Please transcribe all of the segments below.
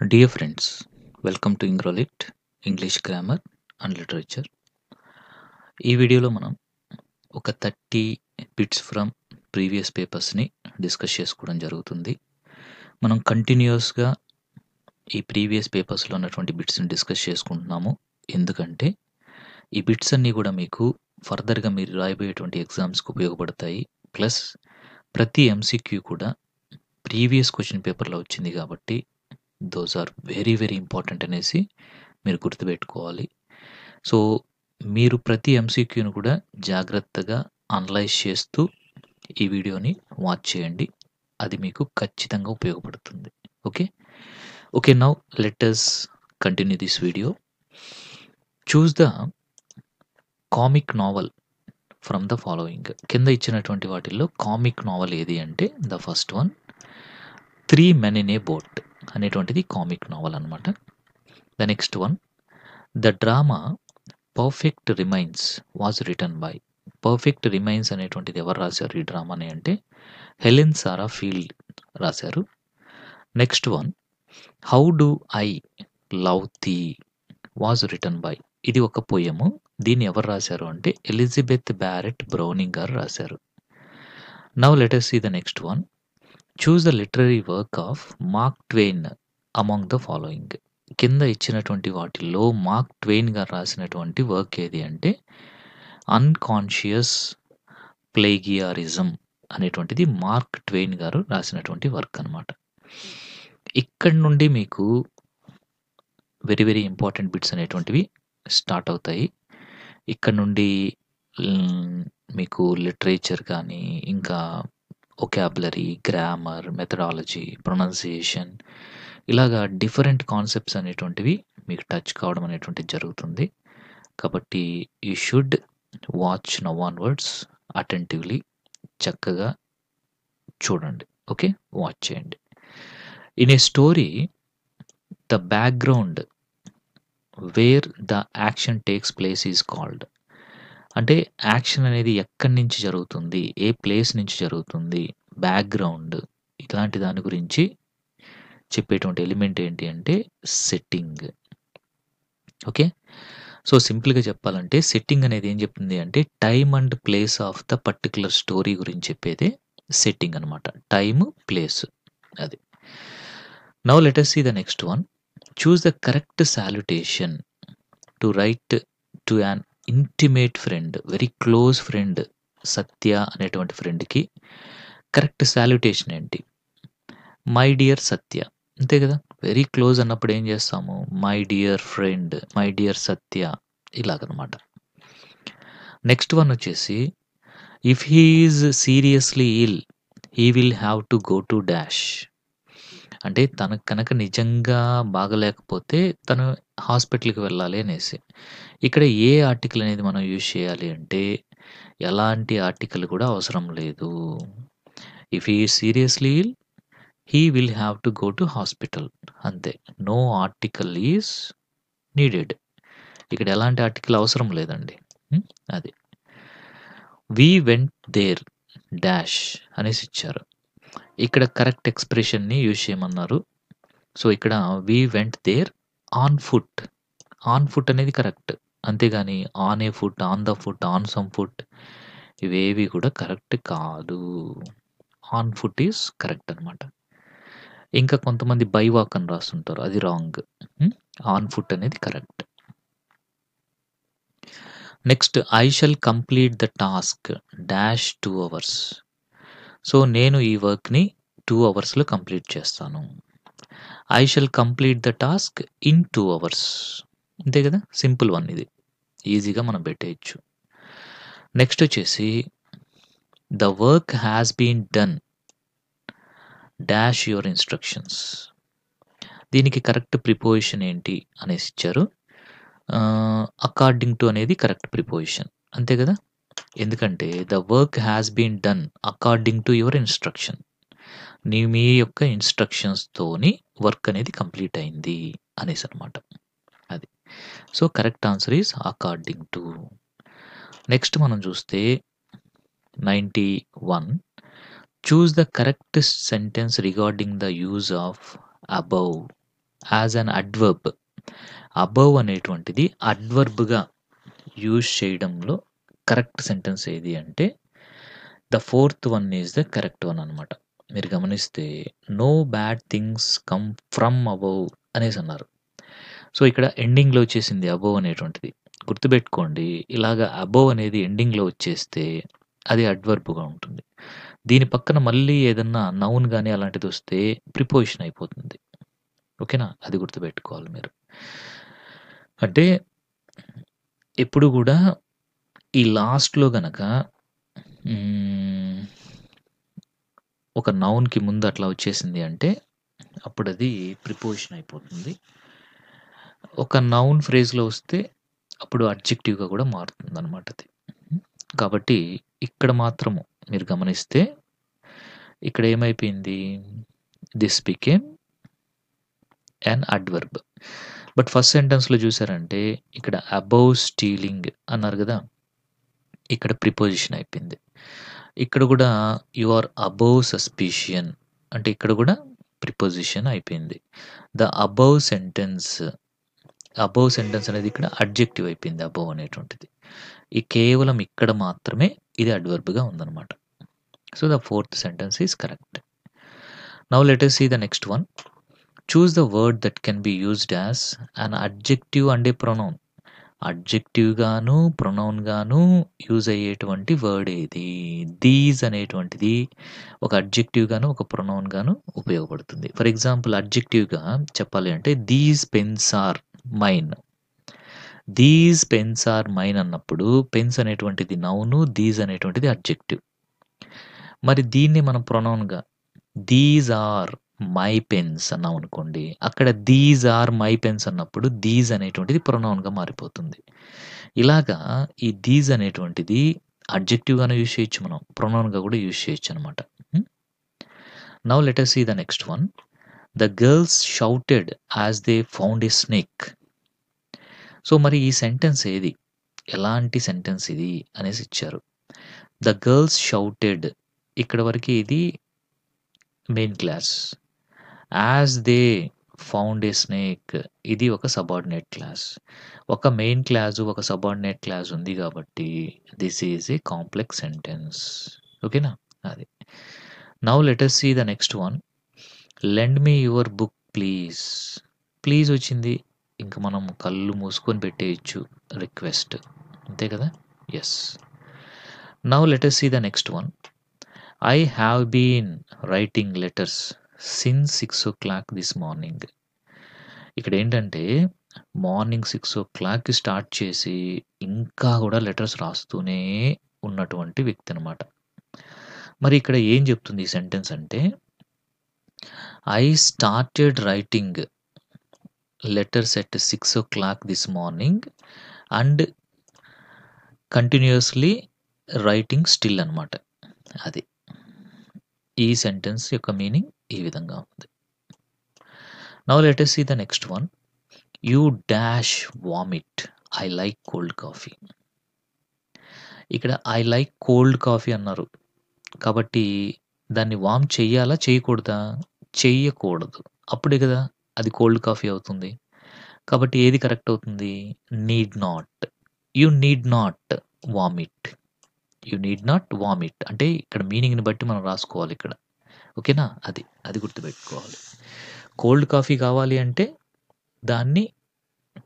Dear friends, welcome to Ingrolit English Grammar and Literature. ఈ వీడియోలో మనం ఒక 30 బిట్స్ ఫ్రమ్ ప్రీవియస్ పేపర్స్ని డిస్కస్ చేసుకోవడం జరుగుతుంది. మనం కంటిన్యూస్గా ఈ ప్రీవియస్ పేపర్స్లో ఉన్నటువంటి బిట్స్ని డిస్కస్ చేసుకుంటున్నాము. ఎందుకంటే ఈ బిట్స్ అన్నీ కూడా మీకు ఫర్దర్గా మీరు రాయబోయేటువంటి ఎగ్జామ్స్కి ఉపయోగపడతాయి. ప్లస్ ప్రతి ఎంసీక్యూ కూడా ప్రీవియస్ క్వశ్చన్ పేపర్లో వచ్చింది కాబట్టి those are very very important అనేసి మీరు గుర్తుపెట్టుకోవాలి. సో మీరు ప్రతి ఎంసీక్యూను కూడా జాగ్రత్తగా అనలైజ్ చేస్తూ ఈ వీడియోని వాచ్ చేయండి. అది మీకు ఖచ్చితంగా ఉపయోగపడుతుంది. Okay now let us continue this video. Choose the comic novel from the following. కింద ఇచ్చినటువంటి వాటిల్లో కామిక్ నావల్ ఏది అంటే the first one 3 Men in a Boat అనేటువంటిది కామిక్ నావల్ అనమాట. The next one the drama perfect remains was written by. Perfect remains అనేటువంటిది ఎవరు రాశారు ఈ డ్రామాని అంటే హెలెన్ సారా ఫీల్డ్ రాశారు. Next one how do I love thee was written by. ఇది ఒక పోయము. దీన్ని ఎవరు రాశారు అంటే ఎలిజబెత్ బ్యారెట్ బ్రౌనింగ్ గారు రాశారు. Now let us see the next one. Choose the literary work of mark Twain among the following. కింద ఇచ్చినటువంటి వాటిల్లో మార్క్ ట్వెయిన్ గారు రాసినటువంటి వర్క్ ఏది అంటే అన్కాన్షియస్ ప్లేగియారిజం అనేటువంటిది మార్క్ ట్వెయిన్ గారు రాసినటువంటి వర్క్ అనమాట. ఇక్కడ నుండి మీకు వెరీ వెరీ ఇంపార్టెంట్ బిట్స్ అనేటువంటివి స్టార్ట్ అవుతాయి. ఇక్కడ నుండి మీకు లిటరేచర్ కానీ ఇంకా ఒకాబులరీ, గ్రామర్, మెథడాలజీ, ప్రొనౌన్సియేషన్ ఇలాగా డిఫరెంట్ కాన్సెప్ట్స్ అనేటువంటివి మీకు టచ్ కావడం అనేటువంటిది జరుగుతుంది. కాబట్టి you should watch now onwards attentively. చక్కగా చూడండి. వాచ్ చేయండి. In a story the background wear the action takes place is called. అంటే యాక్షన్ అనేది ఎక్కడి నుంచి జరుగుతుంది, ఏ ప్లేస్ నుంచి జరుగుతుంది, బ్యాక్గ్రౌండ్ ఇలాంటి దాని గురించి చెప్పేటువంటి ఎలిమెంట్ ఏంటి అంటే సెట్టింగ్. సో సింపుల్గా చెప్పాలంటే సెట్టింగ్ అనేది ఏం చెప్తుంది అంటే time and place of the particular story గురించి చెప్పేదే సెట్టింగ్ అనమాట. టైమ్, ప్లేస్ అది. Now let us see the next one. Choose the correct salutation to write to an intimate friend. Very close friend Satya అనేటువంటి ఫ్రెండ్కి కరెక్ట్ సాల్యుటేషన్ ఏంటి? My dear Satya, అంతే కదా. Very close అన్నప్పుడు ఏం చేస్తాము? My dear friend, my dear Satya ఇలాగనమాట. Next one వచ్చేసి if he is seriously ill he will have to go to dash. అంటే తనకు కనుక నిజంగా బాగలేకపోతే తను హాస్పిటల్కి వెళ్ళాలి అనేసి. ఇక్కడ ఏ ఆర్టికల్ అనేది మనం యూజ్ చేయాలి అంటే ఎలాంటి ఆర్టికల్ కూడా అవసరం లేదు. If he is seriously ill he will have to go to hospital, అంతే. No article is needed. ఇక్కడ ఎలాంటి ఆర్టికల్ అవసరం లేదండి. అది వి వెంట్ దేర్ డాష్ అనేసి ఇచ్చారు. ఇక్కడ కరెక్ట్ ఎక్స్ప్రెషన్ని యూజ్ చేయమన్నారు. సో ఇక్కడ we went there on foot. On foot అనేది కరెక్ట్, అంతేగాని on a foot, on the foot, on some foot ఇవేవి కూడా కరెక్ట్ కాదు. ఆన్ ఫుట్ ఈజ్ కరెక్ట్ అనమాట. ఇంకా కొంతమంది బై వాక్ అని రాస్తుంటారు, అది రాంగ్. ఆన్ ఫుట్ అనేది correct. Next I shall complete the task dash 2 hours. So నేను ఈ వర్క్ని 2 hours కంప్లీట్ చేస్తాను. I shall complete the task in 2 hours. అంతే కదా, సింపుల్ వన్ ఇది, ఈజీగా మనం పెట్టేయచ్చు. నెక్స్ట్ వచ్చేసి the work has been done dash your instructions. దీనికి కరెక్ట్ ప్రిపోజిషన్ ఏంటి అనేసి ఇచ్చారు. అకార్డింగ్ టు అనేది కరెక్ట్ ప్రిపోజిషన్, అంతే కదా. ఎందుకంటే the work has been done according to your instruction. మీ యొక్క ఇన్స్ట్రక్షన్స్తోని వర్క్ అనేది కంప్లీట్ అయింది అనేసి అనమాట. అది. So correct answer is according to. Next మనం చూస్తే 91. Choose the correct sentence regarding the use of above. As an adverb. Above అనేటువంటిది అడ్వర్బ్‌గా యూజ్ చేయడంలో కరెక్ట్ సెంటెన్స్ ఏది అంటే the fourth one is the correct one అనమాట. మీరు గమనిస్తే no bad things come from above అనేసన్నారు. సో, ఇక్కడ ఎండింగ్‌లో వచ్చేసింది అబవ్ అనేటువంటిది. గుర్తుపెట్టుకోండి, ఇలాగ అబవ్ అనేది ఎండింగ్‌లో వచ్చేస్తే అది అడ్వర్బ్‌గా ఉంటుంది. దీని పక్కన మళ్ళీ ఏదన్నా నౌన్ గాని అలాంటిదొస్తే ప్రిపోజిషన్ అయిపోతుంది. ఓకేనా? అది గుర్తుపెట్టుకోవాలి మీరు. అంటే ఎప్పుడు గూడా ఈ లాస్ట్‌లో గనక ఒక నౌన్‌కి ముందు అట్లా వచ్చేసింది అంటే అప్పుడది ప్రిపోజిషన్ అయిపోతుంది. ఒక నౌన్ ఫ్రేజ్‌లో వస్తే అప్పుడు అడ్జెక్టివ్‌గా కూడా మారుతుందనమాట అది. కాబట్టి ఇక్కడ మాత్రము మీరు గమనిస్తే ఇక్కడ ఏమైపోయింది? This became an adverb. But first సెంటెన్స్‌లో చూసారంటే ఇక్కడ అబౌవ్ స్టీలింగ్ అన్నారు గదా! ఇక్కడ ప్రిపోజిషన్ అయిపోయింది. ఇక్కడ కూడా యూ ఆర్ అబౌవ్ సస్పిషన్ అంటే ఇక్కడ కూడా ప్రిపోజిషన్ అయిపోయింది. ద అబౌవ్ సెంటెన్స్ అనేది ఇక్కడ అడ్జెక్టివ్ అయిపోయింది అబౌవ్ అనేటువంటిది. ఈ కేవలం ఇక్కడ మాత్రమే ఇది అడ్వర్బ్‌గా ఉందన్నమాట. So, the fourth sentence is correct. Now let us see the next one. Choose the word that can be used as an adjective and a pronoun. Adjective గాను, ప్రొనౌన్ గాను యూజ్ అయ్యేటువంటి వర్డ్ ఏది? దీస్ అనేటువంటిది ఒక adjective గాను, ఒక pronoun గాను ఉపయోగపడుతుంది. ఫర్ ఎగ్జాంపుల్ అడ్జెక్టివ్‌గా చెప్పాలి అంటే these pens are mine. These pens are mine అన్నప్పుడు పెన్స్ అనేటువంటిది నౌను, దీస్ అనేటువంటిది అడ్జెక్టివ్. మరి దీన్ని మనం ప్రొనౌన్‌గా దీస్ ఆర్ మై పెన్స్ అన్నామనుకోండి, అక్కడ దీస్ ఆర్ మై పెన్స్ అన్నప్పుడు దీస్ అనేటువంటిది ప్రొనౌన్‌గా మారిపోతుంది. ఇలాగా ఈ దీస్ అనేటువంటిది అడ్జెక్టివ్‌గాను యూజ్ చేయొచ్చు మనం. ప్రొనౌన్‌గా కూడా యూజ్ చేయొచ్చనమాట. Now let us see the next one. The girls shouted as they found a snake. So, మరి ఈ సెంటెన్స్ ఏది? ఎలాంటి సెంటెన్స్ ఇది అనేసి ఇచ్చారు. ద గర్ల్స్ షౌటెడ్ ఇక్కడ వరకి ఇది main class. As they found a snake ఇది ఒక సబార్డినేట్ క్లాస్. ఒక మెయిన్ క్లాసు, ఒక సబార్డినేట్ క్లాస్ ఉంది కాబట్టి this is a complex sentence. ఓకేనా? అది. Now let us see the next one. Lend me your book please. Please వచ్చింది. ఇంక మనం కళ్ళు మూసుకొని పెట్టేయొచ్చు రిక్వెస్ట్. అంతే కదా? Yes. Now let us see the next one. I have been writing letters since 6 o'clock this morning. ఇక్కడ ఏంటంటే morning 6 o'clockకి start చేసి ఇంకా కూడా లెటర్స్ రాస్తూనే ఉన్నటువంటి వ్యక్తి అనమాట. మరి ఇక్కడ ఏం చెప్తుంది ఈ సెంటెన్స్ అంటే I started writing letters at 6 o'clock this morning and continuously writing still అనమాట. అది ఈ సెంటెన్స్ యొక్క మీనింగ్ ఈ విధంగా ఉంది. Now let us see the next one. You dash vomit I like cold coffee. ఇక్కడ ఐ లైక్ కోల్డ్ కాఫీ అన్నారు కాబట్టి దాన్ని వామ్ చెయ్యాలా, చేయకూడదా? చెయ్యకూడదు. అప్పుడే కదా అది కోల్డ్ కాఫీ అవుతుంది. కాబట్టి ఏది కరెక్ట్ అవుతుంది? Need not. You need not vomit. You need not vomit అంటే ఇక్కడ మీనింగ్‌ని బట్టి మనం రాసుకోవాలి ఇక్కడ. ఓకేనా? అది గుర్తుపెట్టుకోవాలి. కోల్డ్ కాఫీ కావాలి అంటే దాన్ని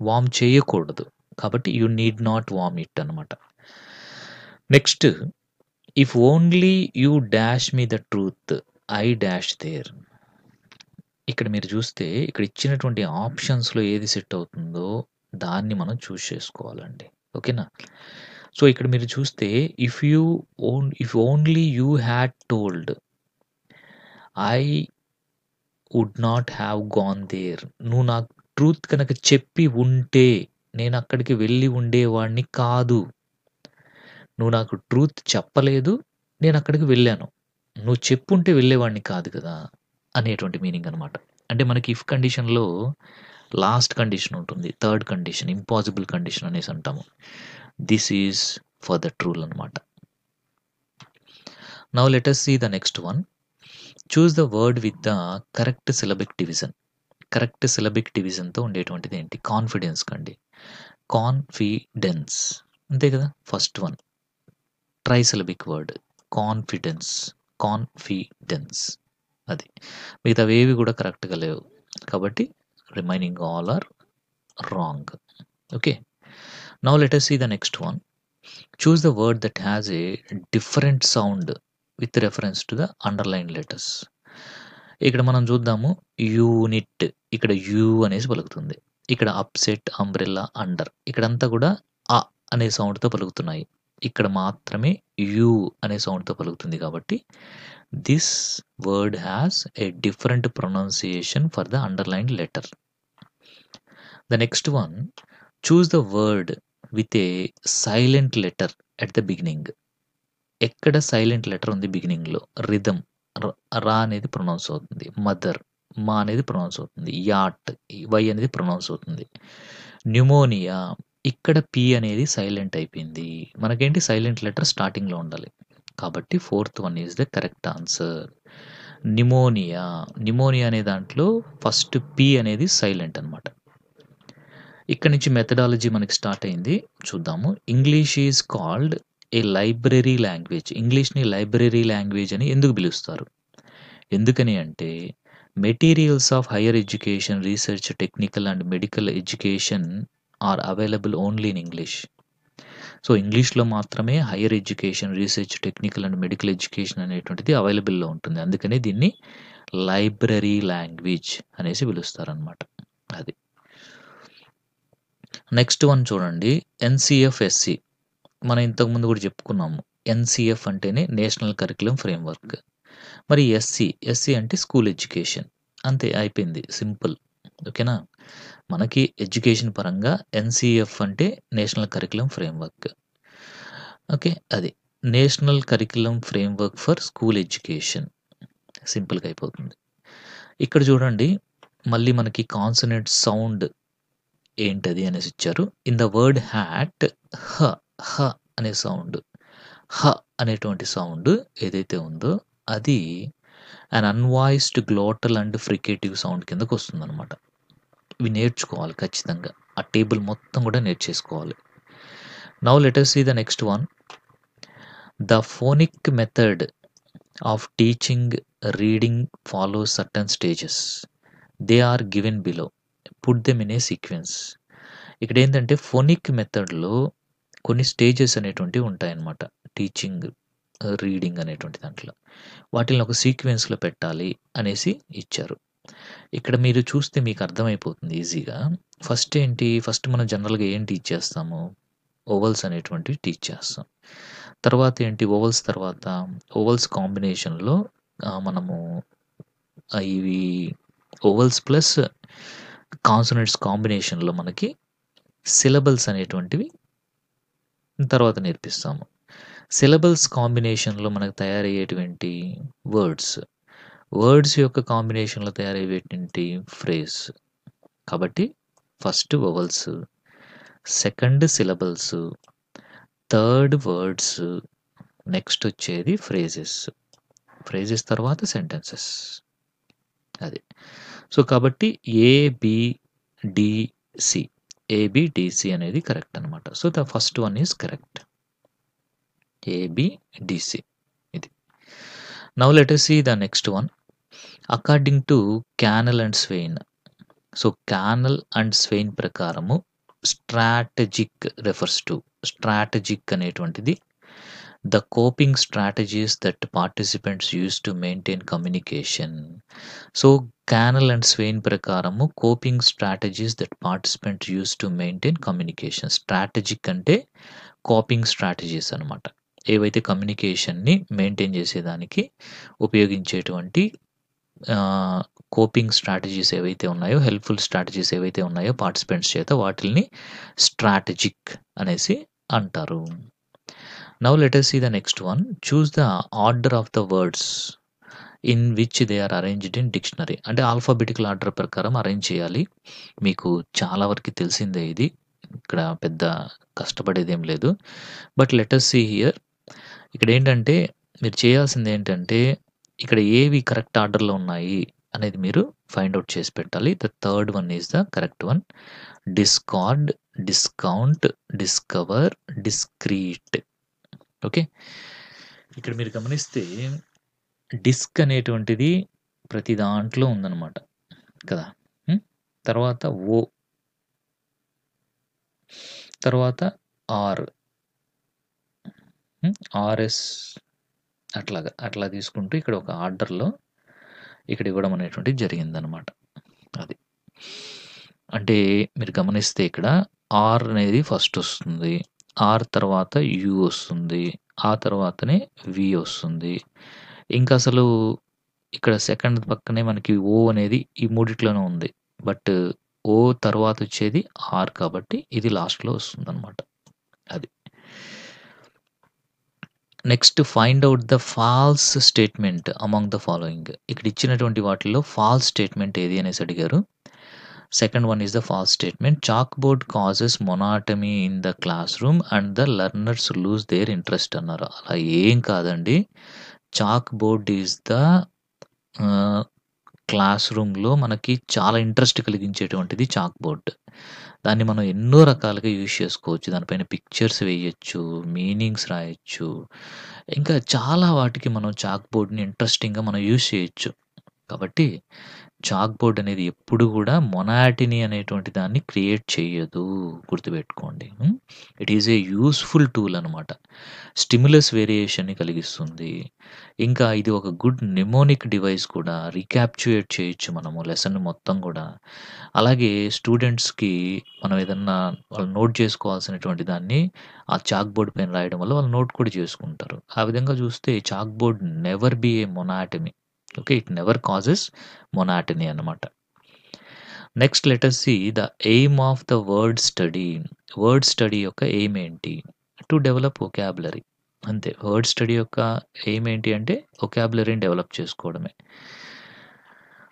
వార్మ్ చేయకూడదు. కాబట్టి యూ నీడ్ నాట్ వామిట్ అనమాట. Next if only you dash me the truth I dash there. ఇక్కడ మీరు చూస్తే ఇక్కడ ఇచ్చినటువంటి ఆప్షన్స్‌లో ఏది సెట్ అవుతుందో దాన్ని మనం చూజ్ చేసుకోవాలండి. ఓకేనా? సో, ఇక్కడ మీరు చూస్తే if only you had told I would not have gone there. నువ్వు నాకు ట్రూత్ కనుక చెప్పి ఉంటే నేను అక్కడికి వెళ్ళి ఉండేవాడిని కాదు. నువ్వు నాకు ట్రూత్ చెప్పలేదు, నేను అక్కడికి వెళ్ళాను. నువ్వు చెప్పుంటే వెళ్ళేవాడిని కాదు కదా! అనేటువంటి మీనింగ్ అనమాట. అంటే మనకి ఇఫ్ కండిషన్‌లో లాస్ట్ కండిషన్ ఉంటుంది. థర్డ్ కండిషన్ ఇంపాసిబుల్ కండిషన్ అనేసి అంటాము. This is for the rule అనమాట. Now let us see the next one. Choose the word with the correct syllabic division. Correct syllabic డివిజన్‌తో ఉండేటువంటిది ఏంటి? కాన్ఫిడెన్స్ కండి. కాన్ఫిడెన్స్ అంతే కదా! First one. Trisyllabic word confidence. Confidence అది. మిగతావేవి కూడా కరెక్ట్‌గా లేవు. కాబట్టి remaining all are wrong. Okay. Now let us see the next one. Choose the word that has a different sound with reference to the underlined letters. ఇక్కడ మనం చూద్దాము unit. ఇక్కడ యూ అనేసి పలుకుతుంది. ఇక్కడ అప్సెట్, అంబ్రెల్లా, అండర్ ఇక్కడంతా కూడా అ అనే సౌండ్‌తో పలుకుతున్నాయి. ఇక్కడ మాత్రమే యూ అనే సౌండ్‌తో పలుకుతుంది కాబట్టి this word has a different pronunciation for the underlined letter. The next one, choose the word with a silent letter at the beginning. ఎక్కడ సైలెంట్ లెటర్ ఉంది బిగినింగ్‌లో? రిథమ్ రా అనేది ప్రొనౌన్స్ అవుతుంది. మదర్ మా అనేది ప్రొనౌన్స్ అవుతుంది. యాట్ వై అనేది ప్రొనౌన్స్ అవుతుంది. న్యూమోనియా ఇక్కడ పి అనేది సైలెంట్ అయిపోయింది. మనకేంటి సైలెంట్ లెటర్ స్టార్టింగ్‌లో ఉండాలి. కాబట్టి fourth one is the correct answer. Pneumonia. Pneumonia అనే దాంట్లో ఫస్ట్ పి అనేది సైలెంట్ అనమాట. ఇక్కడ నుంచి మెథడాలజీ మనకి స్టార్ట్ అయింది. చూద్దాము. English is called a library language. ఇంగ్లీష్‌ని లైబ్రరీ లాంగ్వేజ్ అని ఎందుకు పిలుస్తారు? ఎందుకని అంటే materials of higher education, research, technical and medical education are available only in English. So, ఇంగ్లీష్‌లో మాత్రమే higher education, research, technical and medical education అనేటువంటిది అవైలబుల్‌లో ఉంటుంది. అందుకనే దీన్ని లైబ్రరీ లాంగ్వేజ్ అనేసి పిలుస్తారనమాట. అది. నెక్స్ట్ వన్ చూడండి. ఎన్‌సీఎఫ్-ఎస్‌సి. మనం ఇంతకుముందు కూడా చెప్పుకున్నాము. ఎన్‌సీఎఫ్ అంటేనే నేషనల్ కరిక్యులమ్ ఫ్రేమ్‌వర్క్. మరి ఎస్‌సి అంటే స్కూల్ ఎడ్యుకేషన్. అంతే అయిపోయింది. సింపుల్. ఓకేనా? మనకి ఎడ్యుకేషన్ పరంగా ఎన్‌సీఎఫ్ అంటే నేషనల్ కరిక్యులమ్ ఫ్రేమ్‌వర్క్. ఓకే. అది. National curriculum framework for school education. సింపుల్‌గా అయిపోతుంది. ఇక్కడ చూడండి మళ్ళీ మనకి కాన్సోనెంట్ సౌండ్ ఏంటది అనేసి ఇచ్చారు. ఇన్ ద వర్డ్ హ్యాట్ హ హ అనే సౌండ్. హ అనేటువంటి సౌండ్ ఏదైతే ఉందో అది un unvoiced glottal and fricative sound కిందకు వస్తుందనమాట. ఇవి నేర్చుకోవాలి ఖచ్చితంగా. ఆ టేబుల్ మొత్తం కూడా నేర్చేసుకోవాలి. Now let us see the next one. The phonic method of teaching reading follows certain stages. They are given below. Put them in a sequence. ఇక్కడ ఏంటంటే ఫోనిక్ మెథడ్‌లో కొన్ని స్టేజెస్ అనేటువంటివి ఉంటాయన్నమాట. టీచింగ్, రీడింగ్ అనేటువంటి దాంట్లో. వాటిల్ని ఒక సీక్వెన్స్‌లో పెట్టాలి అనేసి ఇచ్చారు. ఇక్కడ మీరు చూస్తే మీకు అర్థమైపోతుంది ఈజీగా. ఫస్ట్ ఏంటి? ఫస్ట్ మనం జనరల్‌గా ఏం టీచ్ చేస్తాము? వోవెల్స్ అనేటువంటివి టీచ్ చేస్తాం. తర్వాత ఏంటి? వోవెల్స్ తర్వాత వోవెల్స్ కాంబినేషన్‌లో మనము ఇవి వోవెల్స్ ప్లస్ కాన్సోనెంట్స్ కాంబినేషన్‌లో మనకి సిలబల్స్ అనేటువంటివి తర్వాత నేర్పిస్తాము. సిలబల్స్ కాంబినేషన్‌లో మనకు తయారయ్యేటువంటి వర్డ్స్. వర్డ్స్ యొక్క కాంబినేషన్‌లో తయారయ్యేవేంటి? ఫ్రేజ్. కాబట్టి first vowels, second syllables, third words, next వచ్చేది ఫ్రేజెస్. ఫ్రేజెస్ తర్వాత సెంటెన్సెస్. అది. సో, కాబట్టి ఏబిడిసి. ఏబిడిసి అనేది కరెక్ట్ అనమాట. So, the first one is correct. A B D C ఇది. Now let us see the next one. According to Canale and Swain. So, Canale and Swain ప్రకారము strategic refers to. Strategic అనేటువంటిది the coping strategies that participants use to maintain communication. So, Canale and Swain ప్రకారము coping strategies that participants use to maintain communication. Strategic అంటే coping strategies అనమాట. ఏవైతే కమ్యూనికేషన్‌ని maintain చేసేదానికి ఉపయోగించేటువంటి coping strategies ఏవైతే ఉన్నాయో, helpful strategies ఏవైతే ఉన్నాయో పార్టిసిపెంట్స్ చేత వాటిల్ని స్ట్రాటజిక్ అనేసి అంటారు. Now let us see the next one. Choose the order of the words in which they are arranged in dictionary. అంటే ఆల్ఫాబెటికల్ ఆర్డర్ ప్రకారం అరేంజ్ చేయాలి. మీకు చాలా వరకు తెలిసిందే ఇది. ఇక్కడ పెద్ద కష్టపడేదేం లేదు. But let us see here. ఇక్కడ ఏంటంటే మీరు చేయాల్సింది ఏంటంటే ఇక్కడ ఏవి కరెక్ట్ ఆర్డర్‌లో ఉన్నాయి అనేది మీరు ఫైండ్ ఔట్ చేసి పెట్టాలి. The third one is the correct one. Discard, discount, discover, discrete. Okay. ఇక్కడ మీరు గమనిస్తే డిస్క్ అనేటువంటిది ప్రతి దాంట్లో ఉందన్నమాట కదా. తర్వాత ఓ, తర్వాత ఆర్, ఆర్ఎస్, అట్లా తీసుకుంటూ ఇక్కడ ఒక ఆర్డర్లో ఇక్కడ ఇవ్వడం అనేటువంటిది జరిగిందనమాట. అది అంటే మీరు గమనిస్తే ఇక్కడ ఆర్ అనేది ఫస్ట్ వస్తుంది, ఆర్ తర్వాత యు వస్తుంది, ఆ తర్వాతనే వి వస్తుంది. ఇంకా అసలు ఇక్కడ సెకండ్ పక్కనే మనకి ఓ అనేది ఈ మూడిట్లోనే ఉంది. బట్ ఓ తర్వాత వచ్చేది ఆర్ కాబట్టి ఇది లాస్ట్‌లో వస్తుందనమాట. అది. Next find out the false statement among the following. ఇక్కడ ఇచ్చినటువంటి వాటిల్లో ఫాల్స్ స్టేట్మెంట్ ఏది అనేసి అడిగారు. Second one is the false statement. Chalk board causes monotony in the class room and the learners lose their interest అన్నారు. అలా ఏం కాదండి. Chalk board is the class రూమ్‌లో మనకి చాలా ఇంట్రెస్ట్ కలిగించేటువంటిది చాక్ బోర్డ్. దాన్ని మనం ఎన్నో రకాలుగా యూజ్ చేసుకోవచ్చు. దానిపైన పిక్చర్స్ వేయొచ్చు, మీనింగ్స్ రాయొచ్చు. ఇంకా చాలా వాటికి మనం చాక్ బోర్డ్‌ని ఇంట్రెస్టింగ్‌గా మనం యూజ్ చేయొచ్చు. కాబట్టి చాక్ బోర్డ్ అనేది ఎప్పుడు కూడా మొనాటినీ అనేటువంటి దాన్ని క్రియేట్ చేయదు. గుర్తుపెట్టుకోండి. It is a useful tool అనమాట. స్టిమ్యులస్ వేరియేషన్‌ని కలిగిస్తుంది. ఇంకా ఇది ఒక గుడ్ నిమోనిక్ డివైస్ కూడా. రీక్యాప్చుయేట్ చేయొచ్చు మనము లెసన్ మొత్తం కూడా. అలాగే స్టూడెంట్స్‌కి మనం ఏదన్నా వాళ్ళు నోట్ చేసుకోవాల్సినటువంటి దాన్ని ఆ చాక్ బోర్డ్ పైన రాయడం వల్ల వాళ్ళు నోట్ కూడా చేసుకుంటారు. ఆ విధంగా చూస్తే chalk board never be a monotony. Okay. It never causes monotony అన్నమాట. Next let us see the aim of the word study. Word study యొక్క ఎయిమ్ ఏంటి? To develop vocabulary. అంతే. వర్డ్ స్టడీ యొక్క ఎయిమ్ ఏంటి అంటే వొకాబులరీని డెవలప్ చేసుకోవడమే.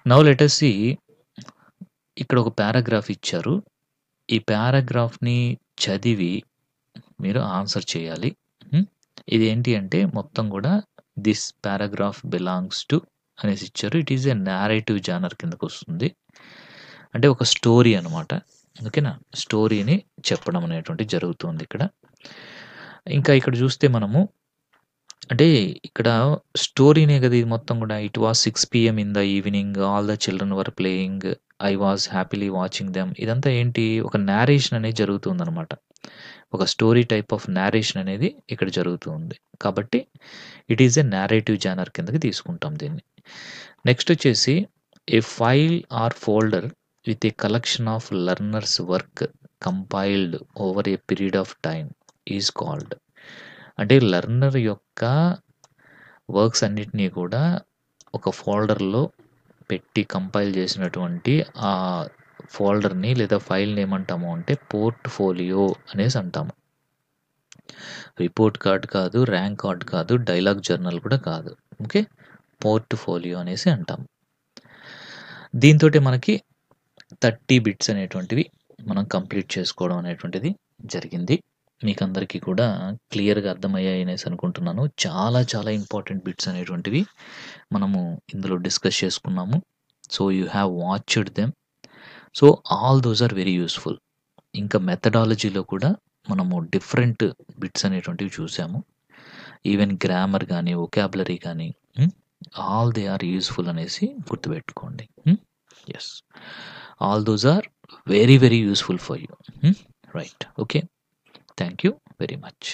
Now let us see ఇక్కడ ఒక పారాగ్రాఫ్ ఇచ్చారు. ఈ పారాగ్రాఫ్‌ని చదివి మీరు ఆన్సర్ చేయాలి. ఇది ఏంటి అంటే మొత్తం కూడా దిస్ పారాగ్రాఫ్ బిలాంగ్స్ టు అనేసి ఇచ్చారు. It is a narrative genre కిందకొస్తుంది. అంటే ఒక స్టోరీ అనమాట. ఓకేనా. స్టోరీని చెప్పడం అనేటువంటిది జరుగుతుంది ఇక్కడ. ఇంకా ఇక్కడ చూస్తే మనము అంటే ఇక్కడ స్టోరీనే కదా ఇది మొత్తం కూడా. It was 6 PM in the evening, all the children were playing, I was happily watching them. ఇదంతా ఏంటి? ఒక నేరేషన్ అనేది జరుగుతుందనమాట. ఒక స్టోరీ టైప్ ఆఫ్ నేరేషన్ అనేది ఇక్కడ జరుగుతూ ఉంది. కాబట్టి it is a narrative genre కిందకి తీసుకుంటాం దీన్ని. నెక్స్ట్ వచ్చేసి a file or folder with a collection of learners work compiled over a period of time is called. అంటే లెర్నర్ యొక్క వర్క్స్ అన్నిటినీ కూడా ఒక ఫోల్డర్‌లో పెట్టి కంపైల్ చేసినటువంటి ఆ ఫోల్డర్‌ని లేదా ఫైల్‌ని ఏమంటాము అంటే పోర్ట్‌ఫోలియో అనేసి అంటాము. రిపోర్ట్ కార్డ్ కాదు, ర్యాంక్ కార్డ్ కాదు, డైలాగ్ జర్నల్ కూడా కాదు. ఓకే. పోర్ట్‌ఫోలియో అనేసి అంటాం. దీంతోటి మనకి 30 బిట్స్ అనేటువంటివి మనం కంప్లీట్ చేసుకోవడం అనేటువంటిది జరిగింది. మీకందరికీ కూడా క్లియర్‌గా అర్థమయ్యాయి అనేసి అనుకుంటున్నాను. చాలా చాలా ఇంపార్టెంట్ బిట్స్ అనేటువంటివి మనము ఇందులో డిస్కస్ చేసుకున్నాము. So you have watched them. So all those are very useful. ఇంకా మెథడాలజీలో కూడా మనము డిఫరెంట్ బిట్స్ అనేటువంటివి చూసాము. ఈవెన్ గ్రామర్ గానీ, వొకాబులరీ గానీ ఆల్ దే ఆర్ యూజ్‌ఫుల్ అనేసి గుర్తుపెట్టుకోండి. Yes. All those are very very useful for you. Right. Okay. Thank you very much.